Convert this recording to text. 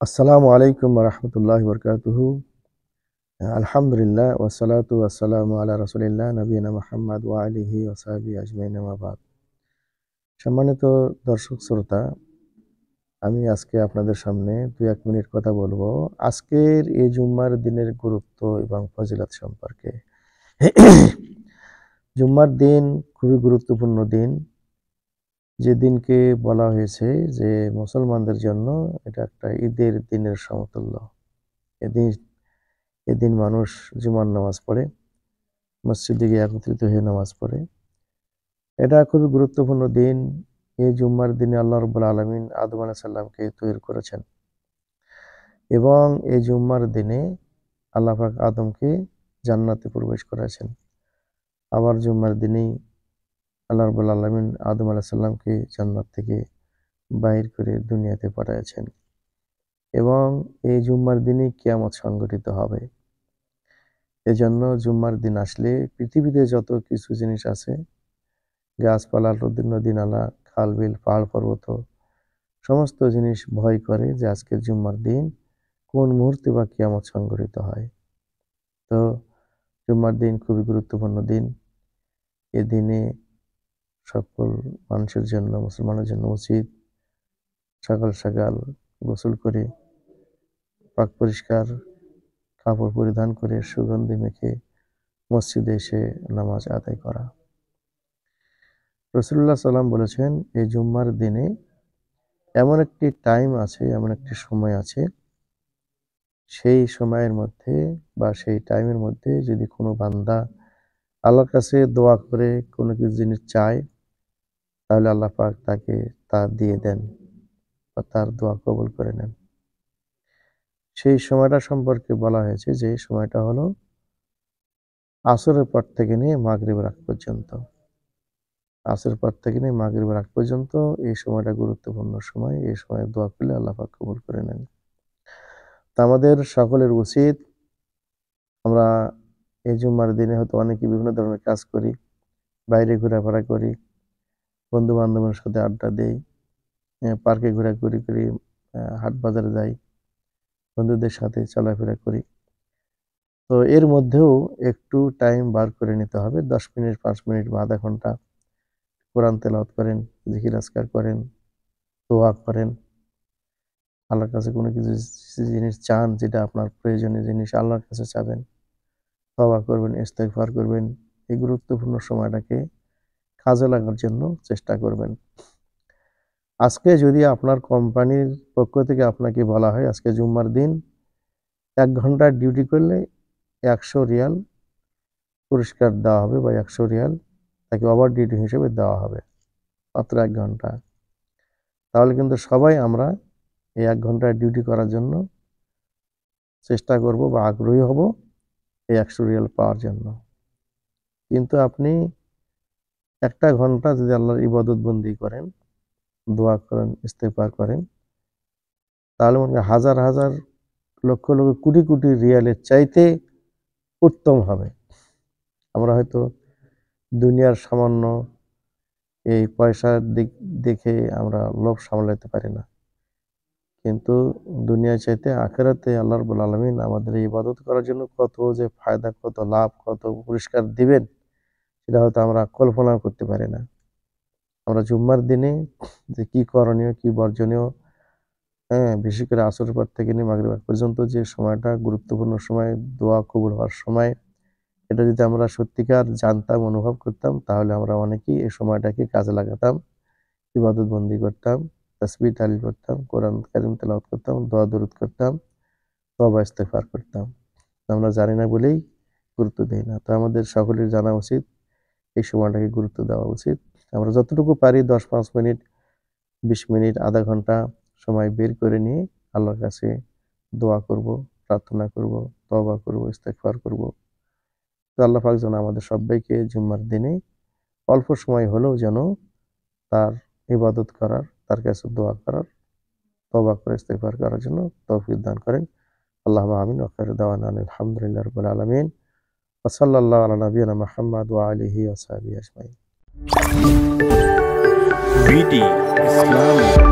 আসসালামু আলাইকুম রহমতুল্লাহি বরকাতুহু। আলহামদুলিল্লাহ ওয়াসসালাতু ওয়াসসালামু আলা রাসূলিল্লাহ নবিয়িনা মুহাম্মদ ওয়া আলিহি ওয়া সাহবিহি আজমাইন, আম্মা বাদ। সম্মানিত দর্শক শ্রোতা, আমি আজকে আপনাদের সামনে 2-1 মিনিট কথা বলবো আজকের এই জুম্মার দিনের গুরুত্ব এবং ফজিলত সম্পর্কে। জুম্মার দিন খুবই গুরুত্বপূর্ণ দিন, যে দিনকে বলা হয়েছে যে মুসলমানদের জন্য এটা একটা ঈদের দিনের সমতুল্য। এদিন এদিন মানুষ জুমার নামাজ পড়ে, মসজিদে গিয়ে একত্রিত হয়ে নামাজ পড়ে। এটা খুবই গুরুত্বপূর্ণ দিন। এই জুম্মার দিনে আল্লাহ রাব্বুল আলামিন আদম আলাইহিস সালামকে তৈরি করেছেন এবং এই জুম্মার দিনে আল্লাহ পাক আদমকে জান্নাতে প্রবেশ করেছেন। আবার জুম্মার দিনেই আল্লাহ রাব্বুল আলামিন আদম আলাইহিস সালামকে জান্নাত থেকে বাহির করে দুনিয়াতে পাঠিয়েছেন এবং এই জুম্মার দিনেই কিয়ামত সংঘটিত হবে। এজন্য জুম্মার দিন আসলে পৃথিবীতে যত কিছু জিনিস আছে, গাছপালা, নদী নালা, খাল বিল, পাহাড় পর্বত, সমস্ত জিনিস ভয় করে যে আজকের জুম্মার দিন কোন মুহূর্তে বা কিয়ামত সংঘটিত হয়। তো জুম্মার দিন খুবই গুরুত্বপূর্ণ দিন। এ দিনে সকল মানুষের জন্য, মুসলমানের জন্য উচিত সকাল সকাল গোসল করে পাক পরিষ্কার কাপড় পরিধান করে সুগন্ধি মেখে মসজিদে এসে নামাজ আদায় করা। রাসূলুল্লাহ সাল্লাম বলেছেন, এই জুম্মার দিনে এমন একটি টাইম আছে, এমন একটি সময় আছে, সেই সময়ের মধ্যে বা সেই টাইমের মধ্যে যদি কোনো বান্দা আল্লাহর কাছে দোয়া করে কোনো কিছু জিনিস চায়, তাহলে আল্লাহ পাক তাকে তা দিয়ে দেন বা তার দোয়া কবুল করে নেন। সেই সময়টা সম্পর্কে বলা হয়েছে যে সময়টা হলো আসরের পর থেকে নিয়ে মাগরিবের আগ পর্যন্ত। আসরের পর থেকে নিয়ে মাগরিবের আগ পর্যন্ত এই সময়টা গুরুত্বপূর্ণ সময়। এই সময় দোয়া করলে আল্লাহ পাক কবুল করে নেন। তা আমাদের সকলের উচিত, আমরা এই জুম্মার দিনে হয়তো অনেকে বিভিন্ন ধরনের কাজ করি, বাইরে ঘোরাফেরা করি, বন্ধু বান্ধবের সাথে আড্ডা দেই, পার্কে ঘোরাঘুরি করি, হাট বাজারে যাই, বন্ধুদের সাথে চলাফেরা করি। তো এর মধ্যেও একটু টাইম বার করে নিতে হবে। 10 মিনিট, 5 মিনিট বা আধা ঘন্টা কোরআন তেলাওয়াত করেন, জিকির আজকার করেন, দোয়া করেন। আল্লাহর কাছে কোনো কিছু জিনিস চান, যেটা আপনার প্রয়োজনীয় জিনিস আল্লাহর কাছে চাবেন, তওবা করবেন, ইস্তেগফার করবেন। এই গুরুত্বপূর্ণ সময়টাকে কাজে লাগার জন্য চেষ্টা করবেন। আজকে যদি আপনার কোম্পানির পক্ষ থেকে আপনাকে বলা হয় আজকে জুম্মার দিন 1 ঘন্টা ডিউটি করলে 100 রিয়াল পুরস্কার দেওয়া হবে বা 100 রিয়াল তাকে ওভার ডিউটি হিসেবে দেওয়া হবে, মাত্র 1 ঘন্টা। তাহলে কিন্তু সবাই আমরা এই 1 ঘন্টা ডিউটি করার জন্য চেষ্টা করব বা আগ্রহী হব এই 100 রিয়াল পাওয়ার জন্য। কিন্তু আপনি 1টা ঘন্টা যদি আল্লাহর ইবাদত বন্দি করেন, দোয়া করেন, ইস্তেগফার করেন, তাহলে মনে করেন হাজার হাজার লক্ষ লক্ষ কোটি কোটি রিয়ালের চাইতে উত্তম হবে। আমরা হয়তো দুনিয়ার সামান্য এই পয়সার দিক দেখে আমরা লোভ সামলাতে পারি না, কিন্তু দুনিয়ার চাইতে আখিরাতে আল্লাহ রাব্বুল আলামিন আমাদের এই ইবাদত করার জন্য কত যে ফায়দা, কত লাভ, কত পুরস্কার দিবেন, সেটা হয়তো আমরা কল্পনাও করতে পারি না। আমরা জুম্মার দিনে যে কি করণীয়, কি বর্জনীয়, বিশেষ করে আসরের পর থেকে নিয়ে মাগরিব পর্যন্ত যে সময়টা গুরুত্বপূর্ণ সময়, দোয়া কবুল হওয়ার সময়, এটা যদি আমরা সত্যিকার জানতাম, অনুভব করতাম, তাহলে আমরা অনেকেই এই সময়টাকে কাজে লাগাতাম, ইবাদত বন্দি করতাম, তাসবিহ তাহলিল করতাম, কোরআন কারীম তেলাওয়াত করতাম, দোয়া দরুদ করতাম, তওবা ইস্তেগফার করতাম। আমরা জানি না বলেই গুরুত্ব দেই না। তো আমাদের সকলের জানা উচিত, এই সময়টাকে গুরুত্ব দেওয়া উচিত। আমরা যতটুকু পারি 10-5 মিনিট, 20 মিনিট, আধা ঘন্টা সময় বের করে নিয়ে আল্লাহর কাছে দোয়া করব, প্রার্থনা করব, তওবা করব, ইস্তেগফার করব। তো আল্লাহ পাক যেন আমাদের সবাইকে জুম্মার দিনে অল্প সময় হলেও যেন তার ইবাদত করার, তার কাছে দোয়া করার, তওবা করে ইস্তেগফার করার জন্য তৌফিক দান করেন। আল্লাহুম্মা আমিন। ওয়া আখিরু দাওয়ানা আলহামদুলিল্লাহি রাব্বিল আলামিন। ওয়া সাল্লাল্লাহু আলা নাবিয়িনা মুহাম্মদ ওয়া আলিহি ওয়া সাহবিহি আজমাইন। বিডি ইসলামী